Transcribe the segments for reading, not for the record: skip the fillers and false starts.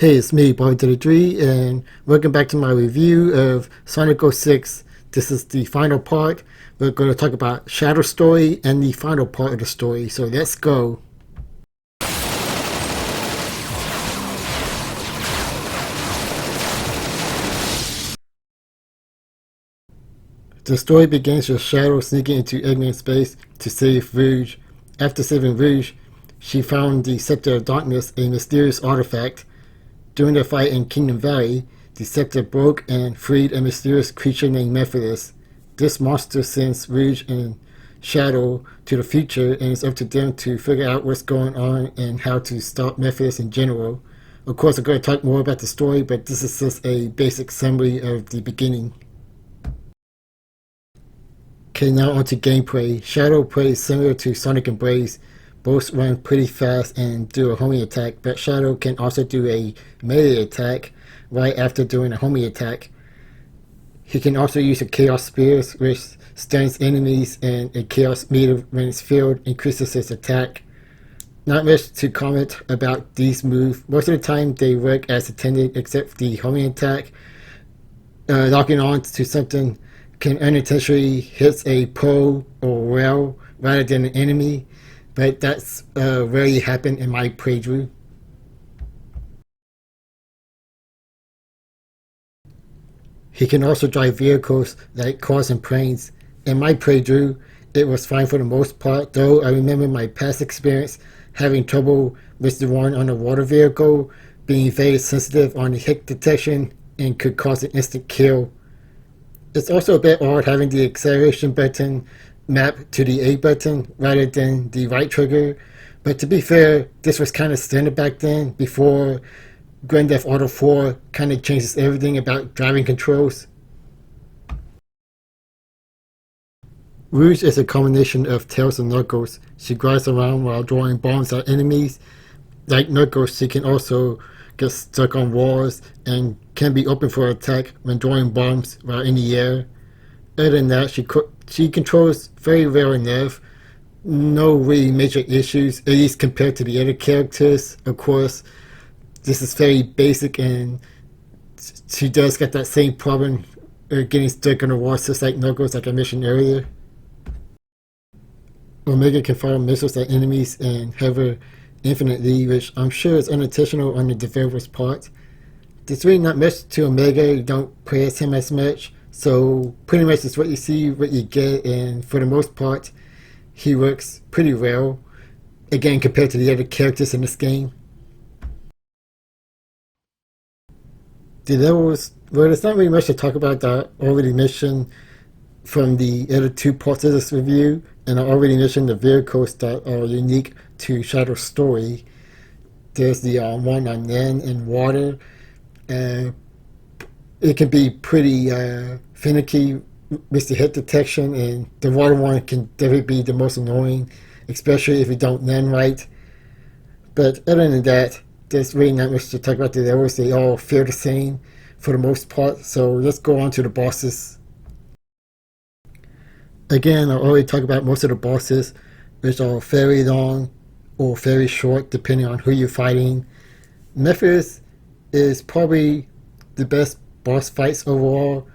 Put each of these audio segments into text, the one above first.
Hey, it's me, Bobbert, and welcome back to my review of Sonic 06. This is the final part. We're going to talk about Shadow Story and the final part of the story, so let's go. The story begins with Shadow sneaking into Eggman space to save Rouge. After saving Rouge, she found the Scepter of Darkness, a mysterious artifact. During the fight in Kingdom Valley, the Scepter broke and freed a mysterious creature named Mephiles. This monster sends Rouge and Shadow to the future, and it's up to them to figure out what's going on and how to stop Mephiles in general. Of course, I'm going to talk more about the story, but this is just a basic summary of the beginning. Okay, now onto gameplay. Shadow plays similar to Sonic and Blaze. Both run pretty fast and do a homing attack, but Shadow can also do a melee attack right after doing a homing attack. He can also use a Chaos Spear, which stuns enemies, and a Chaos Meter when it's filled increases his attack. Not much to comment about these moves. Most of the time they work as intended, except the homing attack. Locking on to something can unintentionally hit a pole or rail rather than an enemy, but that's rarely happened in my playthrough. He can also drive vehicles like cars and planes. In my playthrough, it was fine for the most part, though I remember my past experience having trouble with the one on a water vehicle, being very sensitive on the hit detection and could cause an instant kill. It's also a bit odd having the acceleration button mapped to the A button rather than the right trigger, but to be fair, this was kind of standard back then before Grand Theft Auto 4 kind of changes everything about driving controls. Rouge is a combination of Tails and Knuckles. She glides around while throwing bombs at enemies. Like Knuckles, she can also get stuck on walls and can be open for attack when throwing bombs while in the air. Other than that, she controls very well enough. No really major issues, at least compared to the other characters. Of course, this is very basic, and she does get that same problem getting stuck on the walls, just like Knuckles, like I mentioned earlier. Omega can fire missiles at enemies and hover infinitely, which I'm sure is unintentional on the developer's part. There's really not much to Omega. You don't play as him as much, so pretty much it's what you see, what you get, and for the most part, he works pretty well, again, compared to the other characters in this game. The levels, well, there's not really much to talk about that I already mentioned from the other two parts of this review, and I already mentioned the vehicles that are unique to Shadow's story. There's the one on land and water. It can be pretty finicky with the hit detection, and the water one can definitely be the most annoying, especially if you don't land right. But other than that, there's really not much to talk about the levels. They all feel the same for the most part, so let's go on to the bosses. Again, I already talked about most of the bosses, which are very long or very short, depending on who you're fighting. Mephiles is probably the best boss fights overall,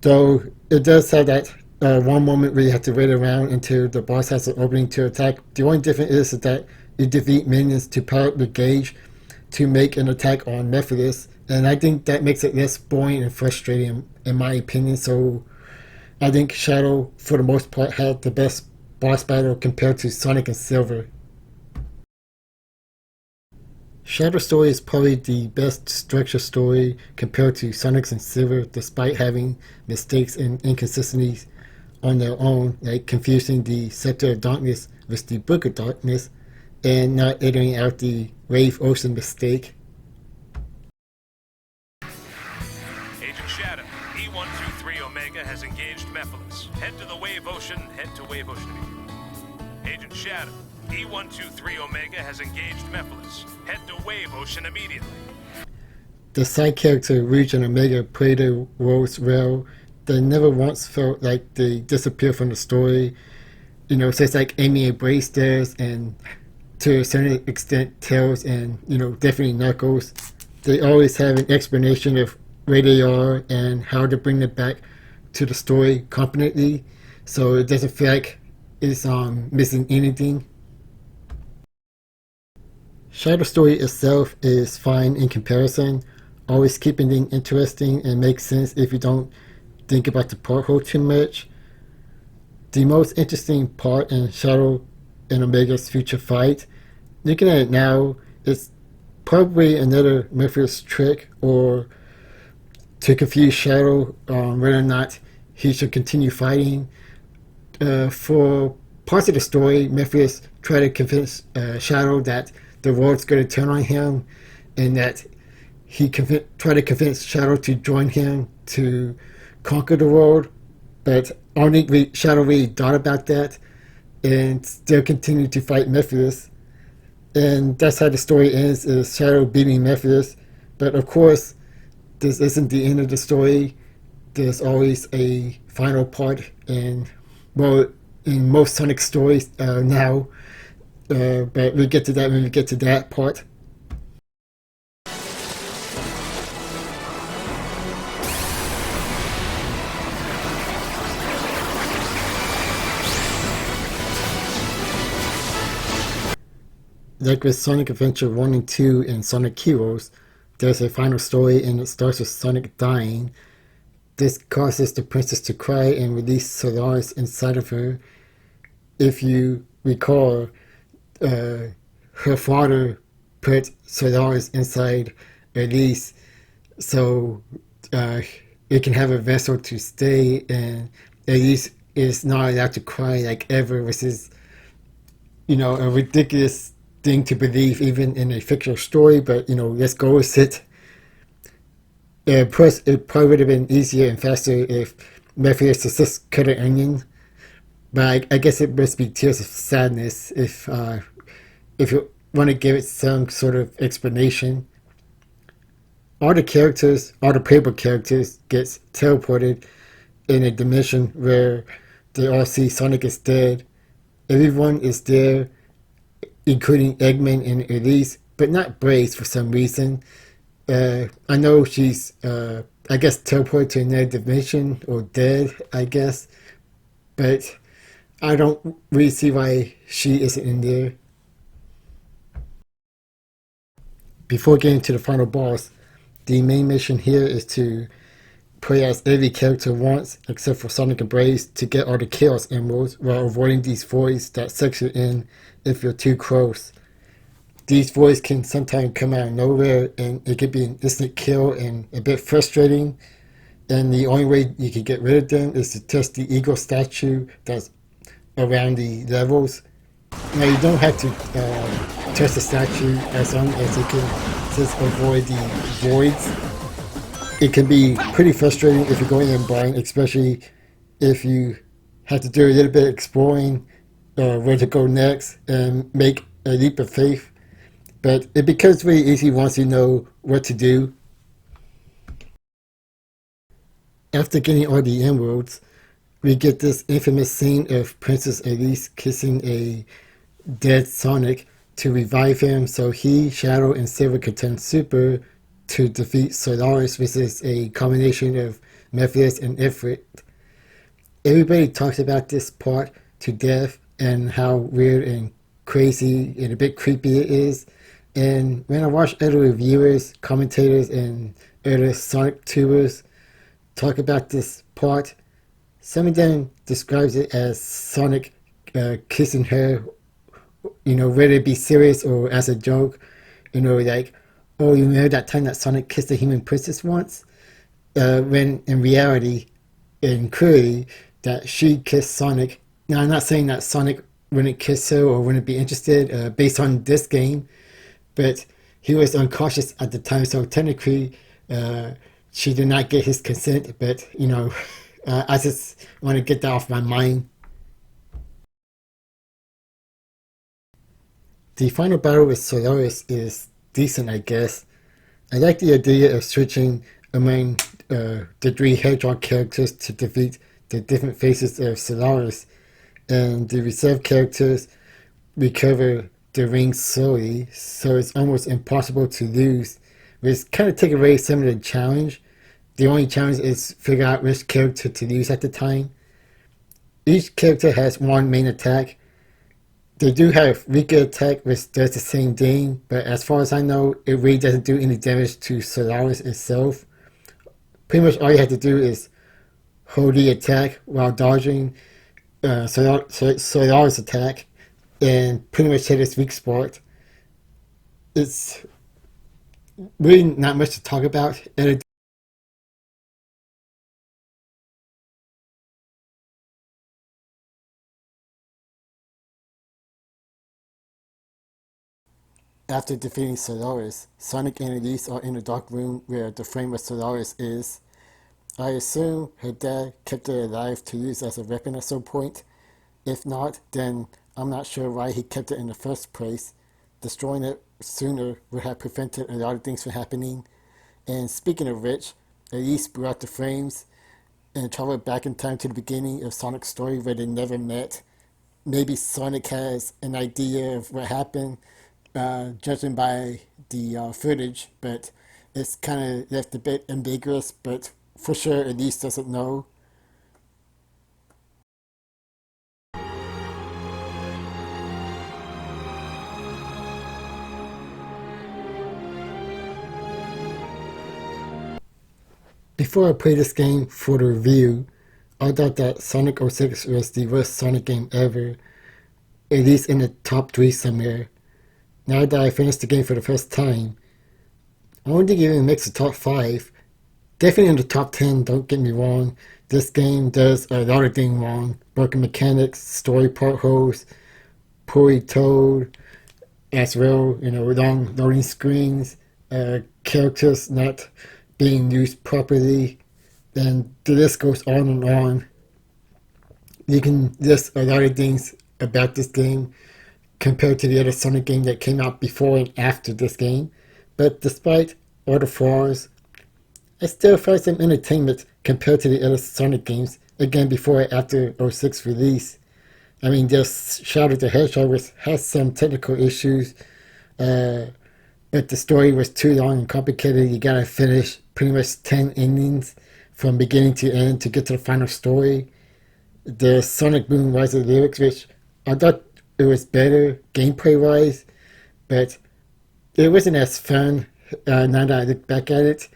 though it does have that one moment where you have to wait around until the boss has an opening to attack. The only difference is that you defeat minions to power up the gauge to make an attack on Mephiles, and I think that makes it less boring and frustrating in my opinion, so I think Shadow, for the most part, had the best boss battle compared to Sonic and Silver. Shadow Story is probably the best structured story compared to Sonic's and Silver, despite having mistakes and inconsistencies on their own, like confusing the Scepter of Darkness with the Book of Darkness, and not editing out the Wave Ocean mistake. Agent Shadow, E123 Omega has engaged Mephiles. Head to the Wave Ocean, head to Wave Ocean immediately. Agent Shadow, E123 Omega has engaged Mephiles. Head to Wave Ocean immediately. The side character Rouge and Omega play their roles well. They never once felt like they disappeared from the story. You know, so it's like Amy and Brace does, and to a certain extent, Tails and, definitely Knuckles. They always have an explanation of where they are and how to bring them back to the story competently, so it doesn't feel like it's missing anything. Shadow Story itself is fine in comparison, always keeping things interesting and makes sense if you don't think about the plot hole too much. The most interesting part in Shadow and Omega's future fight, looking at it now, is probably another Mephius trick or to confuse Shadow whether or not he should continue fighting. For parts of the story, Mephius tried to convince Shadow that the world's going to turn on him and that he tried to convince Shadow to join him to conquer the world. But I don't think Shadow really thought about that and still continued to fight Mephius. And that's how the story ends, is Shadow beating Mephius. But of course, this isn't the end of the story. There's always a final part, and well, in most Sonic stories now. But we'll get to that when we get to that part. Like with Sonic Adventure 1 and 2 and Sonic Heroes, there's a final story and it starts with Sonic dying. This causes the princess to cry and release Solaris inside of her. If you recall, her father put Solaris inside Elise so it can have a vessel to stay, and Elise is not allowed to cry like ever, which is, a ridiculous thing to believe even in a fictional story, but let's go with it. Plus, it probably would have been easier and faster if Mephius just cut an onion, but I guess it must be tears of sadness if you want to give it some sort of explanation. All the playable characters gets teleported in a dimension where they all see Sonic is dead. Everyone is there, including Eggman and Elise, but not Blaze for some reason. I know she's, I guess, teleported to another dimension or dead, I guess, but I don't really see why she isn't in there. Before getting to the final boss, the main mission here is to play as every character once, except for Sonic and Blaze, to get all the Chaos Emeralds while avoiding these voids that sucks you in if you're too close. These voids can sometimes come out of nowhere and it could be an instant kill and a bit frustrating. And the only way you can get rid of them is to test the Eagle statue that's around the levels. Now you don't have to test the statue as long as you can just avoid the voids. It can be pretty frustrating if you're going in blind, especially if you have to do a little bit of exploring where to go next and make a leap of faith. But it becomes really easy once you know what to do. After getting all the emeralds, we get this infamous scene of Princess Elise kissing a dead Sonic to revive him so he, Shadow, and Silver can turn Super to defeat Solaris, which is a combination of Mephius and Ifrit. Everybody talks about this part to death and how weird and crazy and a bit creepy it is. And when I watch other reviewers, commentators, and other Sonic tubers talk about this part, some of them describes it as Sonic kissing her, whether it be serious or as a joke, like, oh, you remember that time that Sonic kissed a human princess once? When in reality, and clearly, that she kissed Sonic. Now, I'm not saying that Sonic wouldn't kiss her or wouldn't be interested based on this game, but he was unconscious at the time, so technically she did not get his consent, but, I just want to get that off my mind. The final battle with Solaris is decent, I guess. I like the idea of switching among the three Hedgehog characters to defeat the different faces of Solaris, and the reserve characters recover the ring slowly, so it's almost impossible to lose, which kind of take away some of the challenge. The only challenge is figure out which character to use at the time. Each character has one main attack. They do have weaker attack which does the same thing, but as far as I know, it really doesn't do any damage to Solaris itself. Pretty much all you have to do is hold the attack while dodging Solaris attack and pretty much hit its weak spot. It's really not much to talk about. After defeating Solaris, Sonic and Elise are in the dark room where the frame of Solaris is. I assume her dad kept her alive to use as a weapon at some point. If not, then I'm not sure why he kept it in the first place. Destroying it sooner would have prevented a lot of things from happening. And speaking of which, Elise brought the frames and traveled back in time to the beginning of Sonic's story where they never met. Maybe Sonic has an idea of what happened, judging by the footage, but it's kind of left a bit ambiguous, but for sure Elise doesn't know. Before I play this game for the review, I thought that Sonic 06 was the worst Sonic game ever, at least in the top 3 somewhere. Now that I finished the game for the first time, I don't think it even makes the top 5. Definitely in the top 10, don't get me wrong. This game does a lot of things wrong. Broken mechanics, story potholes, poorly told, as well, long loading screens, characters not being used properly, and the list goes on and on. You can list a lot of things about this game compared to the other Sonic game that came out before and after this game, but despite all the flaws, I still find some entertainment compared to the other Sonic games, again before and after 06 release. I mean, there's Shadow the Hedgehog, which has some technical issues, but the story was too long and complicated. You gotta finish pretty much 10 endings from beginning to end to get to the final story. The Sonic Boom Rise of the Lyrics, which I thought it was better gameplay wise, but it wasn't as fun now that I look back at it.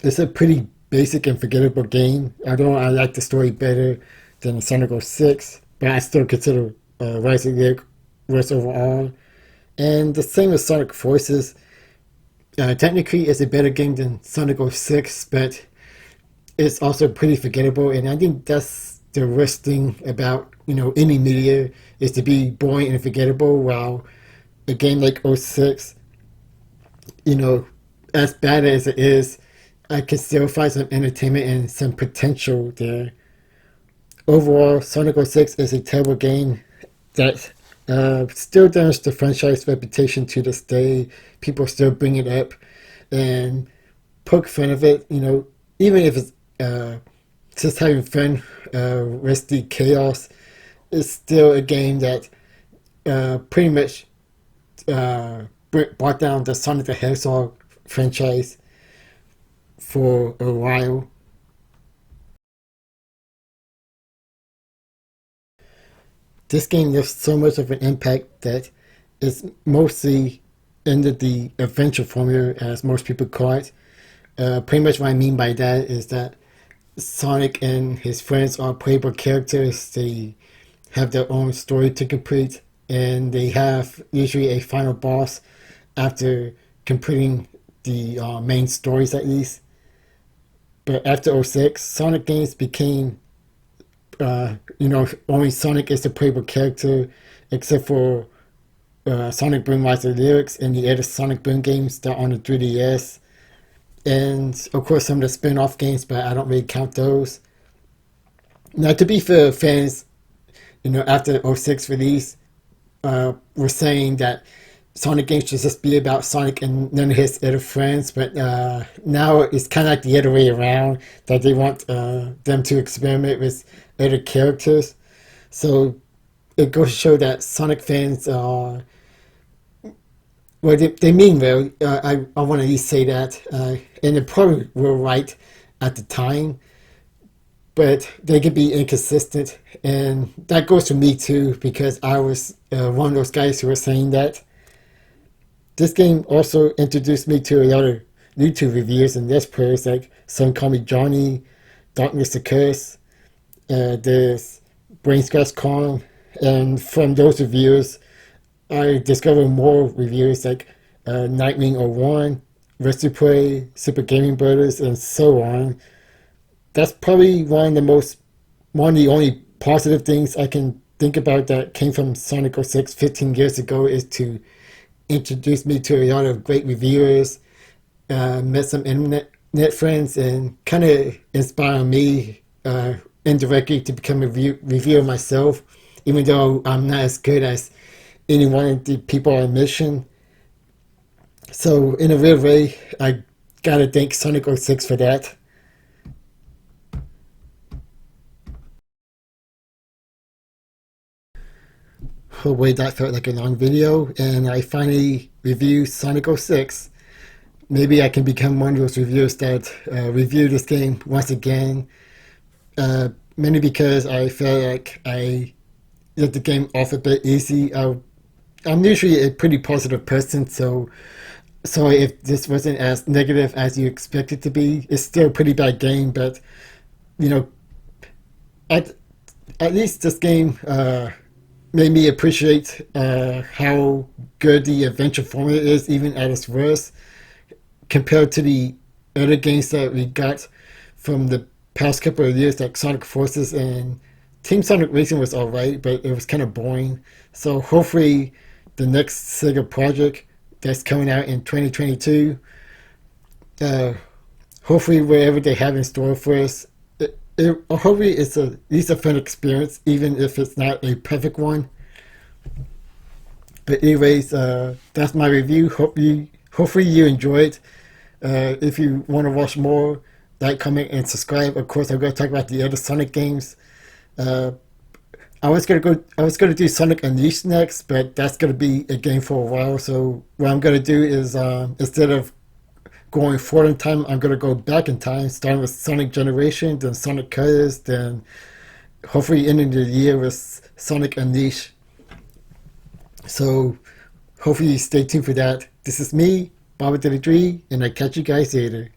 It's a pretty basic and forgettable game. Although I like the story better than Sonic 06, but I still consider Rise of the Lyrics worse overall. And the same with Sonic Forces. Technically, it's a better game than Sonic 06, but it's also pretty forgettable. And I think that's the worst thing about any media, is to be boring and forgettable. While a game like 06, as bad as it is, I can still find some entertainment and some potential there. Overall, Sonic 06 is a terrible game that still damages the franchise reputation to this day. People still bring it up and poke fun of it, even if it's just having fun with the chaos. It's still a game that pretty much brought down the Sonic the Hedgehog franchise for a while. This game left so much of an impact that it's mostly ended the adventure formula, as most people call it. Pretty much what I mean by that is that Sonic and his friends are playable characters. They have their own story to complete, and they have usually a final boss after completing the main stories at least. But after 06, Sonic games became only Sonic is the playable character, except for Sonic Boom Rise of the Lyrics and the other Sonic Boom games that are on the 3DS. And of course some of the spin-off games, but I don't really count those. Now, to be fair, fans, after the 06 release, were saying that Sonic games should just be about Sonic and none of his other friends, but now it's kind of like the other way around, that they want them to experiment with other characters. So it goes to show that Sonic fans are, well, they mean well. I want to at least say that, and they probably were right at the time, but they can be inconsistent, and that goes for me too because I was one of those guys who were saying that. This game also introduced me to a lot of YouTube reviews and Let's Plays like Some Call Me Johnny, Darkness the Curse, there's Brain Scratch Con, and from those reviews, I discovered more reviews like Nightwing 01, Retrospective, Super Gaming Brothers, and so on. That's probably one of the only positive things I can think about that came from Sonic 06 15 years ago is to introduce me to a lot of great reviewers, met some internet friends, and kind of inspired me indirectly to become a reviewer myself, even though I'm not as good as any one of the people on mission. So, in a real way, I gotta thank Sonic 06 for that. Oh wait, that felt like a long video, and I finally reviewed Sonic 06. Maybe I can become one of those reviewers that review this game once again, mainly because I felt like I let the game off a bit easy. I'm usually a pretty positive person, so sorry if this wasn't as negative as you expect it to be. It's still a pretty bad game, but you know, at at least this game made me appreciate how good the adventure formula is, even at its worst, compared to the other games that we got from the past couple of years, like Sonic Forces and Team Sonic Racing was alright, but it was kind of boring. So hopefully, the next Sega project that's coming out in 2022, uh, hopefully wherever they have in store for us, hopefully it's at least a fun experience, even if it's not a perfect one. But anyways, that's my review. Hopefully you enjoyed. If you want to watch more, like, comment, and subscribe. Of course, I'm going to talk about the other Sonic games. Uh, I was gonna do Sonic Unleashed next, but that's gonna be a game for a while. So what I'm gonna do is instead of going forward in time, I'm gonna go back in time, starting with Sonic Generation, then Sonic Colors, then hopefully ending the year with Sonic Unleashed. So hopefully stay tuned for that. This is me, Bobbert, and I catch you guys later.